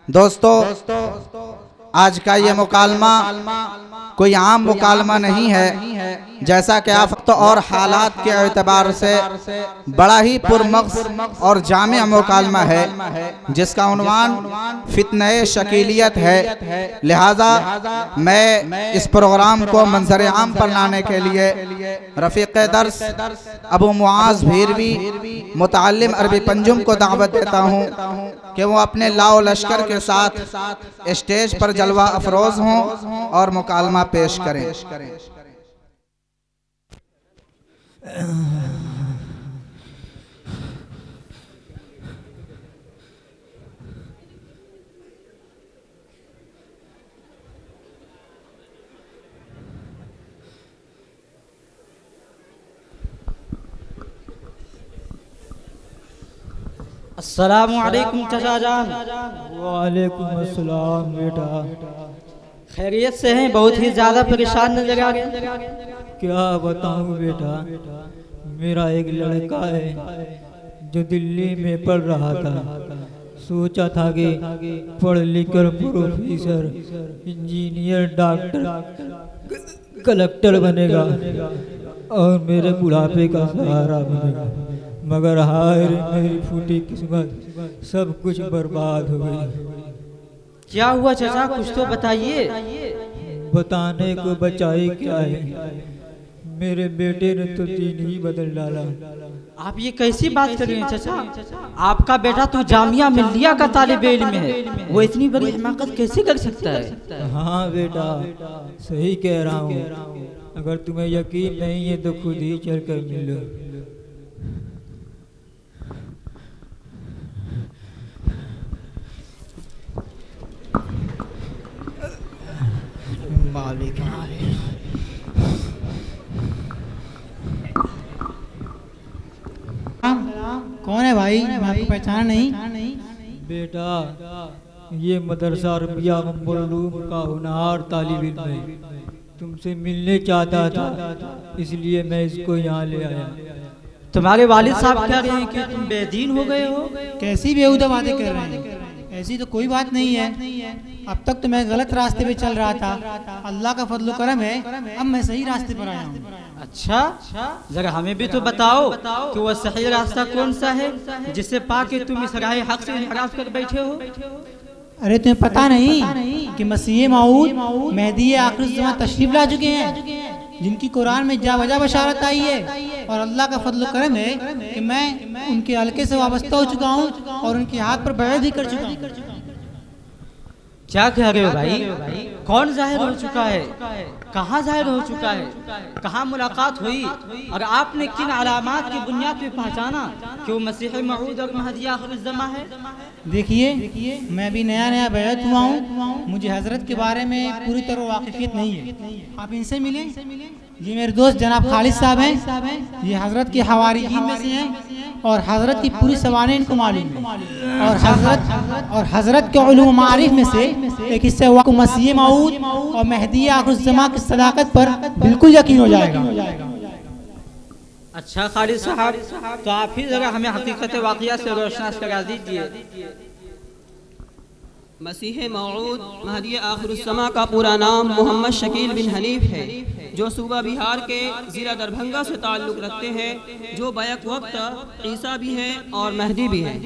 दोस्तों, आज का ये मुकालमा कोई आम मुकालमा नहीं है, जैसा कि आप वक्त और हालात के एतबार से बड़ा ही पुरमग़ज़ और जामिया मुकालमा है, जिसका उन्वान फितने शकीलियत है। लिहाजा मैं इस प्रोग्राम को मंजर आम पर लाने के लिए रफ़ीक़ दर्स अबू मुआज़ भीरवी मुतअल्लिम अरबी पंजुम को दावत देता हूँ कि वो अपने लाओ लश्कर के साथ स्टेज पर जलवा अफरोज़ हों और मुकालमा पेश करें। अस्सलामु अलैकुम चाचा जान। वालेकुम अस्सलाम बेटा। खैरियत से हैं? बहुत ही ज़्यादा परेशान नजर आ रहे। क्या बताऊं बेटा, मेरा एक लड़का है जो दिल्ली में पढ़ रहा था। सोचा था कि पढ़ लिख कर प्रोफेसर, इंजीनियर, डॉक्टर, कलेक्टर बनेगा और मेरे बुढ़ापे का सहारा बनेगा, मगर हाय मेरी फूटी किस्मत, सब कुछ बर्बाद हो गई। क्या हुआ चाचा, कुछ तो बताइए। बताने को बचाई क्या है, मेरे बेटे ने तो दीन ही बदल डाला। आप ये कैसी बात कर रहे हैं चाचा? आपका बेटा तो जामिया मिल्लिया का तालिब इल्म है, वो इतनी बड़ी हिमाकत कैसे कर सकता है? हाँ बेटा, सही कह रहा हूँ। अगर तुम्हें यकीन नहीं है तो खुद ही चल कर मिलो। मालिक कौन है भाई? आपको पहचाना नहीं? बेटा, ये मदरसा रबिया ममलूम का होनहार तालिब इल्म है, तुमसे मिलने चाहता था, इसलिए मैं इसको यहाँ ले आया। तुम्हारे वालिद साहब कह रहे हैं कि तुम बेदीन हो गए हो। कैसी बेहुदा बातें कर रहे हैं? ऐसी तो कोई बात नहीं है। अब तक तो मैं गलत रास्ते पे चल रहा था, अल्लाह का फजल करम है, अब मैं सही रास्ते पर आया हूँ। अच्छा, जरा हमें भी तो बताओ कि वो सही रास्ता कौन सा है जिसे पाके तुम इस राह हक से इनहराफ कर बैठे हो। अरे तुम्हें पता नहीं कि मसीह मऊद मेहदी आखिर ज़मां तशरीफ ला चुके हैं, जिनकी कुरान में जा वजह बशारत आई है, और अल्लाह का फजल करम है कि मैं उनके हल्के से वाबस्ता हो चुका हूँ और उनके हाथ पर बैत भी कर चुका हूँ। क्या कह रहे हो भाई? कौन जाहिर हो चुका है? कहाँ जाहिर हो चुका है? कहाँ मुलाकात हुई? और आपने किन अलामात की बुनियाद पे पहचाना कि वो मसीह मऊद और महदी आखिर ज़मां है? देखिए, मैं भी नया बैत हुआ हूँ, मुझे हजरत के बारे में पूरी तरह वाकिफियत नहीं है। आप इनसे मिलें। ये मेरे दोस्त जनाब खालिद साहब हैं, ये हजरत के हवारीयीन में से हैं और हजरत की पूरी सवानें इनको मालूम है। और हजरत के उलूम मारिफ में से एक हिस्से को मसीह मऊद और मेहदी आखिर ज़मां की सदाकत पर बिल्कुल यकीन हो जाएगा। अच्छा खालिद साहब, तो आप ही जरा हमें हकीकत वाक़िया से रोशनास करा दीजिए। मसीह मऊद महदी आखिरुज़्ज़मां का पूरा नाम मोहम्मद शकील बिन हनीफ है, जो सूबा बिहार के ज़िला दरभंगा से ताल्लुक़ रखते हैं, जो बैक वक्त ईसा भी हैं और महदी भी हैं।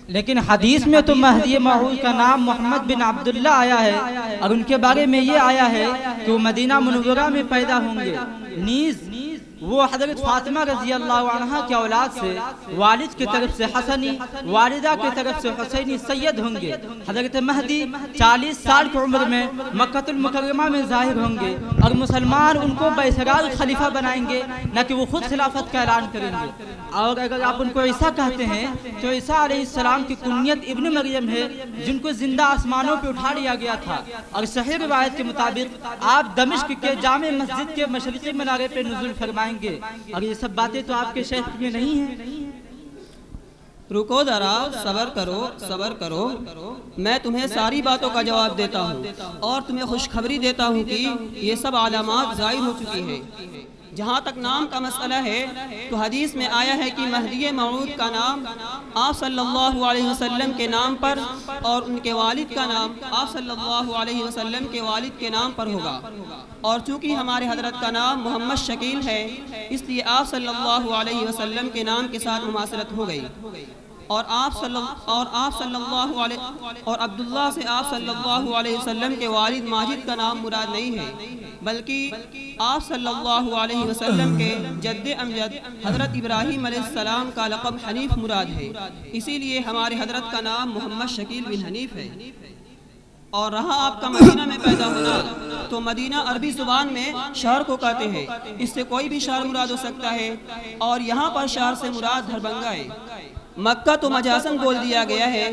लेकिन हदीस में तो महदी मऊद का नाम मोहम्मद बिन अब्दुल्ला आया है और उनके बारे में ये आया है कि वो मदीना मुनव्वरा में पैदा होंगे। नीज़ वो हज़रत फातिमा रज़ी अल्लाह अन्हा की औलाद से वालिद की तरफ से हसनी, वालिदा की तरफ से हुसैनी सैयद होंगे। हज़रत महदी 40 साल की उम्र में मक्कतुल मुकर्रमा में ज़ाहिर होंगे और मुसलमान उनको बैसराल खलीफा बनाएंगे, न कि वो खुद खिलाफत का ऐलान करेंगे। और अगर आप उनको ईसा कहते हैं तो ईसा अलैहिस्सलाम की कुनियत इब्न मरियम है, जिनको जिंदा आसमानों पर उठा लिया गया था। और सही रिवायत के मुताबिक आप दमिश्क के जामे मस्जिद के मशरिकी मीनारे पे नुज़ुल फरमाएंगे। और ये सब बातें तो आपके शेख में नहीं है। रुको जरा, सबर करो, मैं तुम्हें सारी बातों का जवाब देता हूँ और तुम्हें खुशखबरी देता हूँ कि ये सब आलामात ज़ाहिर हो चुकी हैं। जहाँ तक नाम का मसला है तो हदीस में आया है कि महदी मऊद का नाम आप सल्लल्लाहु अलैहि वसल्लम के नाम पर और उनके वालिद का नाम आप सल्लल्लाहु अलैहि वसल्लम के वालिद के नाम पर होगा। और चूँकि हमारे हज़रत का नाम मोहम्मद शकील है इसलिए आप सल्लल्लाहु अलैहि वसल्लम के नाम के साथ मुमासलत हो गई। और अब्दुल्ला से आप सल्लल्लाहु अलैहि वसल्लम के वालिद माजिद का नाम मुराद नहीं है, बल्कि आप सल्लल्लाहु अलैहि वसल्लम के जद्दे अमजद हज़रत इब्राहीम अलैहिस्सलाम का लक़ब हनीफ मुराद है। इसीलिए हमारे हज़रत का नाम मोहम्मद शकील बिन हनीफ है। और रहा आपका मदीना में पैदा होना, तो मदीना अरबी ज़ुबान में शहर को कहते हैं, इससे कोई भी शहर मुराद हो सकता है। और यहाँ पर शहर से मुराद दरभंगा है। मक्का तो मजासन बोल दिया गया है,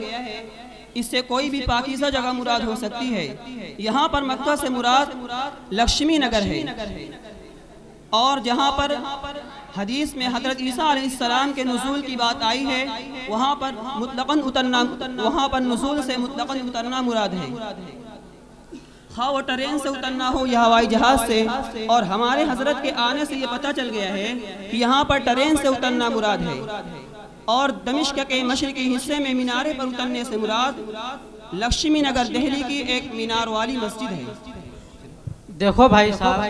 इससे कोई भी पाकीज़ा जगह मुराद हो सकती है। यहाँ पर मक्का से मुराद लक्ष्मी नगर है। और जहाँ पर हदीस में हज़रत ईसा अलैहिस्सलाम के नुज़ूल की बात आई है वहाँ पर मुतलक़न उतरना, वहाँ पर नुज़ूल से मुतलक़न उतरना मुराद है, हाँ वो ट्रेन से उतरना हो या हवाई जहाज़ से। और हमारे हज़रत के आने से ये पता चल गया है कि यहाँ पर ट्रेन से उतरना मुराद है। और दमिश्क के मशरिकी हिस्से में मीनारे पर उतरने से मुराद लक्ष्मी नगर दिल्ली की एक मीनार वाली मस्जिद है। देखो भाई साहब,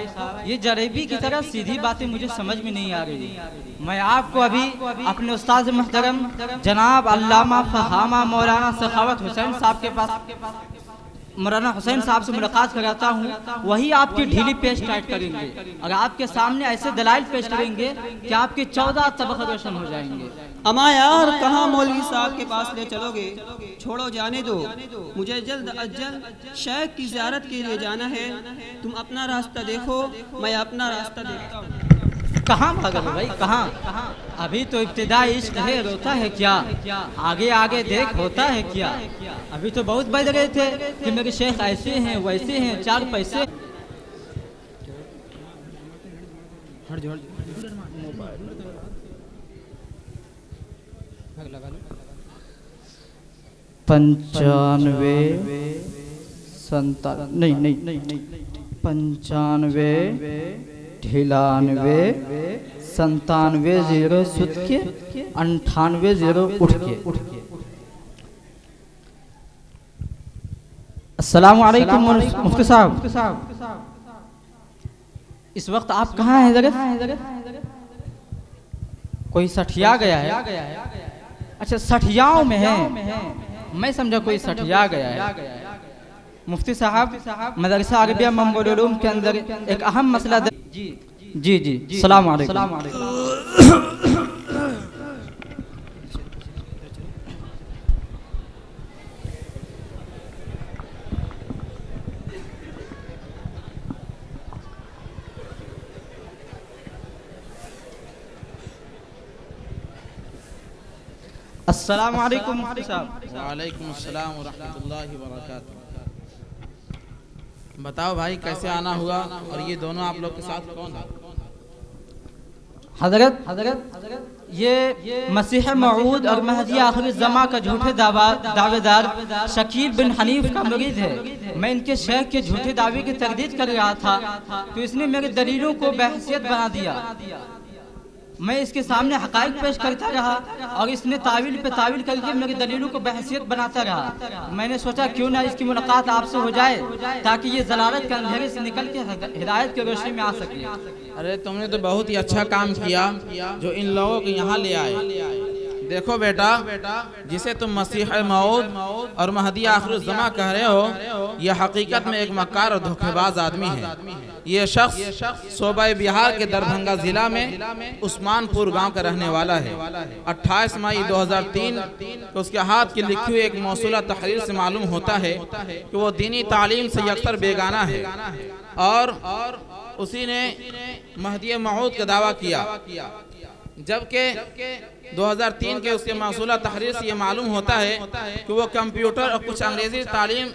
ये जलेबी की तरह सीधी बातें मुझे समझ में नहीं आ रही। मैं आपको अभी अपने उस्ताद मुहतरम जनाब अल्लामा फहामा मौलाना सखावत हुसैन साहब के पास मौलाना हुसैन साहब से मुलाकात कराता हूँ, वही आपकी ढीली पेश टाइट करेंगे। अगर आपके सामने ऐसे दलाइल पेश करेंगे कि आपके 14 तबक़ रोशन हो जाएंगे। अमा यार कहाँ मौलवी साहब के पास ले चलोगे? छोड़ो जाने दो, मुझे जल्द अज जल्द शेख की ज़ियारत के लिए जाना है। तुम अपना रास्ता देखो, मैं अपना रास्ता देखता हूँ। कहाँ भागे भाई, कहाँ? अभी तो इब्तिदा इश्क है, रोता है क्या? आगे आगे देख, होता है क्या? अभी तो बहुत बज रहे थे कि मेरे शेख ऐसे हैं वैसे हैं, 4 पैसे। पंचानवे 95 0 सुत के 98 0 उठ के। अस्सलाम वालेकुम मुफ्ती साहब, इस वक्त आप कहाँ हैं? जरा कोई सठिया गया है? अच्छा, सठियाओं में है। मैं समझा कोई सठिया गया है। मुफ्ती साहब, मदरसा अरबिया मंगोल उलूम के अंदर एक अहम मसला जी। सलाम अलैकुम। अस्सलाम वालेकुम मुफ्ती साहब। वालेकुम अस्सलाम व रहमतुल्लाहि व बरकातहू। बताओ भाई कैसे आना हुआ और ये दोनों आप लोग के साथ कौन है? हजरत ये मसीह मऊद और महदी आखिर ज़मा का झूठे दावेदार शकील बिन हनीफ का मुरीद है। मैं इनके शेख के झूठे दावे की तरदीद कर रहा था तो इसने मेरे दलीलों को बेहसियत बना दिया। मैं इसके सामने हकाइक पेश करता रहा और इसने तावील पे तावील करके मेरी दलीलों को बहसियत बनाता रहा। मैंने सोचा क्यों ना इसकी मुलाकात आपसे हो जाए ताकि ये जलालत के अंधेरे से निकल के हिदायत की रोशनी में आ सके। अरे तुमने तो बहुत ही अच्छा काम किया जो इन लोगों को यहाँ ले आए। देखो बेटा, जिसे तुम मसीह मऊद और महदी आखिर ज़मा कह रहे हो, यह हकीकत में एक मक्कार और धोखेबाज आदमी है। ये शख्स सूबा बिहार के दरभंगा जिला में उस्मानपुर गांव का रहने वाला है। 28 मई 2003 को उसके हाथ की लिखी हुई एक मौसूला तहरीर से मालूम होता है कि वो दीनी तालीम से अक्सर बेगाना है और उसी ने महदी मऊद का दावा किया, जबकि 2003 के उसके मौसूला तहरीर से ये मालूम होता है कि वो कंप्यूटर और कुछ अंग्रेजी तालीम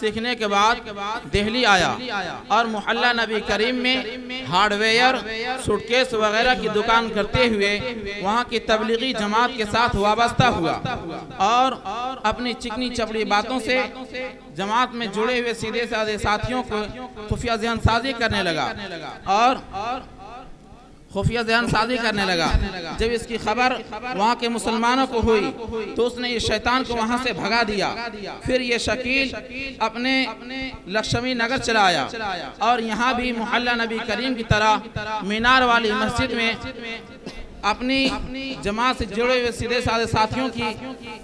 सीखने के बाद दिल्ली आया और मोहल्ला नबी करीम में हार्डवेयर, सूटकेस वगैरह की दुकान करते हुए वहाँ की तबलीगी जमात के साथ वाबस्ता हुआ और अपनी चिकनी चपड़ी बातों से जमात में जुड़े हुए सीधे साधे साथियों को खुफिया ज़हन साजी करने लगा और खुफिया जहन साजी करने लगा। जब इसकी खबर वहाँ के मुसलमानों को हुई तो उसने इस शैतान को वहाँ से भगा दिया। फिर ये शकील अपने लक्ष्मी नगर चला आया और यहाँ भी मोहल्ला नबी करीम की तरह मीनार वाली मस्जिद में अपनी जमात से जुड़े हुए सीधे साधे साथियों की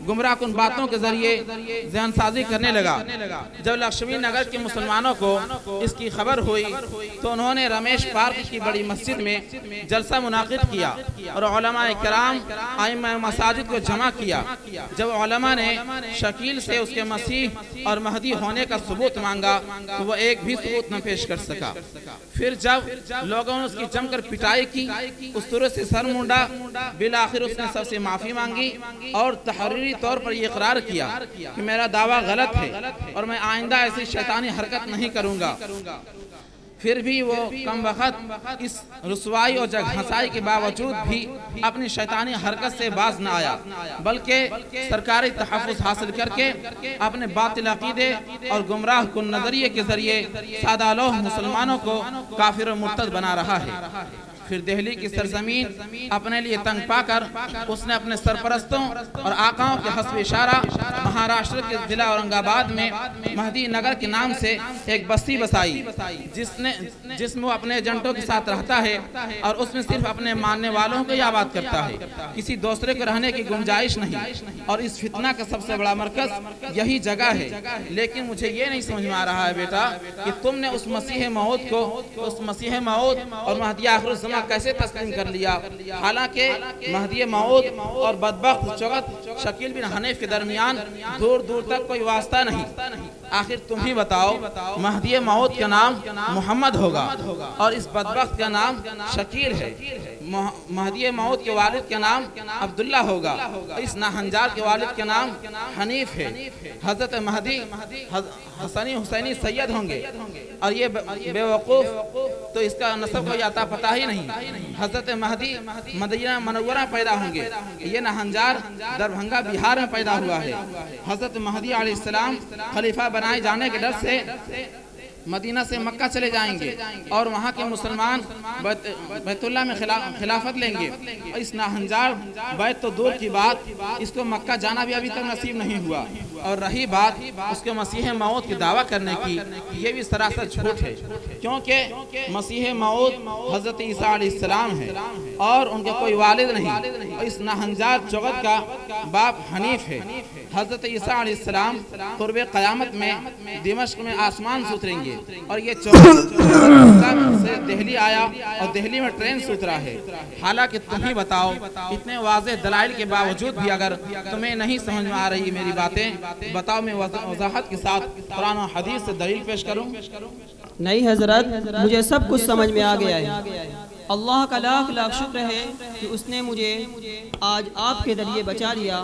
गुमराहकुन बातों के जरिए जहन साजी करने लगा। जब लक्ष्मी नगर के मुसलमानों को इसकी खबर हुई तो उन्होंने रमेश पार्क की बड़ी मस्जिद में जलसा मुनाकिद किया और उलमा किराम आइम्मा मसाजिद को जमा किया। जब उलमा ने शकील से उसके मसीह और महदी होने का सबूत मांगा तो वह एक भी सबूत न पेश कर सका। फिर जब लोगों ने उसकी जमकर पिटाई की, उस तरह से सर मुंडा, बिल आखिर उसने सबसे माफी मांगी और तहरीरी तौर पर यह इकरार किया कि मेरा दावा गलत है और मैं आइंदा ऐसी शैतानी हरकत नहीं करूंगा। फिर भी वो कम वक्त इस रुसवाई और जगहसाई के बावजूद भी अपनी शैतानी हरकत से बाज न आया, बल्कि सरकारी तहफ़्फ़ुज़ हासिल करके अपने बातिल अक़ीदे और गुमराह कुन नज़रिए के जरिए सादा लोह मुसलमानों को काफिर और मुर्तद बना रहा है। फिर दिल्ली की सरजमीन अपने लिए तंग पाकर उसने अपने सरपरस्तों और आकाओं के हस्ब इशारा महाराष्ट्र के जिला औरंगाबाद में महदी नगर के नाम से एक बस्ती बसाई, जिसमें वो अपने एजेंटों के साथ रहता है और उसमें सिर्फ अपने मानने वालों को ही आबाद करता है, किसी दूसरे को रहने की गुंजाइश नहीं। और इस फितना का सबसे बड़ा मरकज यही जगह है। लेकिन मुझे ये नहीं समझ में आ रहा है बेटा कि तुमने उस मसीह मौद को, उस मसीह मौद और महदी आखिर ज़मां कैसे तस्लीम कर लिया। हालांकि महदी मौद और बदबख्त चौगत शकील बिन हनीफ के दरमियान दूर दूर तक कोई वास्ता नहीं। आखिर तुम ही बताओ, महदी मौद का नाम मोहम्मद होगा और इस बदबख्त का नाम शकील है। महदी मौद के वालिद का नाम अब्दुल्ला होगा, इस नाहंजार के वालिद का नाम हनीफ है। हजरत महदी हसनी हुसैनी सैयद होंगे और ये बेवकूफ तो इसका नस्ब को आता पता ही नहीं। हजरत महदी मदीना मनव्वरा पैदा होंगे, ये नाहंजार दरभंगा बिहार में पैदा हुआ है। हजरत महदी अलैहिस्सलाम खलीफा बनाए जाने के डर से मदीना से मक्का चले जाएंगे और वहाँ के मुसलमान बैतुल्लाह में खिलाफत लेंगे। इस नाहंजार बैत तो दूर की बात, इसको मक्का जाना भी अभी तक नसीब नहीं हुआ। और रही बात उसके मसीह मौत की दावा करने की, ये भी सरासर झूठ है, क्योंकि मसीह मौत हजरत ईसा अलैहिस्सलाम है और उनके कोई वालिद नहीं। और इस नाहंजार जगत का बाप हनीफ है। हजरत ईसा अलैहिस्सलाम कुर्बे क़यामत में दिमश्क में आसमान से उतरेंगे और ये से दिल्ली आया और दिल्ली में ट्रेन से उतरा है। हालांकि तुम ही बताओ, इतने वाज़ेह दलाइल के बावजूद भी अगर तुम्हें नहीं समझ में आ रही मेरी बातें, बताओ मैं वज़ाहत के साथ कुरान और हदीस से दलील पेश करूं? नहीं हजरत, मुझे सब कुछ समझ में आ गया है। अल्लाह का लाख लाख शुक्र है कि उसने मुझे आज आपके जरिए बचा लिया,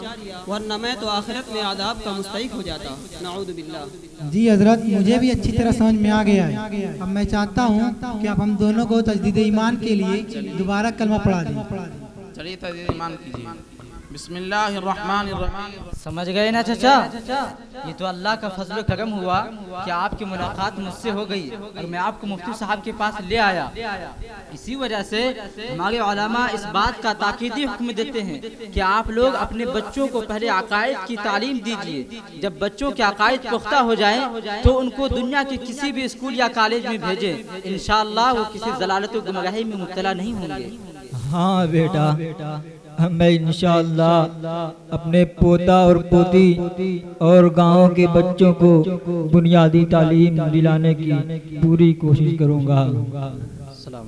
वरना मैं तो आखिरत में आदाब का मुस्तहिक हो जाता। नाऊज़ु बिल्लाह। जी हजरत, मुझे भी अच्छी तरह समझ में आ गया है। अब मैं चाहता हूँ कि आप हम दोनों को तजदीद ईमान के लिए दोबारा कलमा पढ़ा दें। चलिए तजदीद ईमान कीजिए। बिस्मिल्लाहिर्रहमानिर्रहीम। समझ गए ना चाचा? ये तो अल्लाह का फजल करम हुआ कि आपकी मुलाकात मुझसे हो गई और मैं आपको मुफ्ती साहब के पास ले आया। इसी वजह से हमारे उलमा इस बात का ताकीदी हुक्म देते हैं कि आप लोग अपने बच्चों को पहले अकायद की तालीम दीजिए। जब बच्चों के अकायद पुख्ता हो जाएं तो उनको दुनिया के किसी भी स्कूल या कॉलेज में भेजें। इंशाअल्लाह वो किसी ज़लालत व गुमराही में मुब्तला नहीं होंगे। हाँ बेटा, मैं इंशाअल्लाह अपने पोता और पोती और गांव के बच्चों को बुनियादी तालीम दिलाने की पूरी कोशिश करूंगा। सलाम।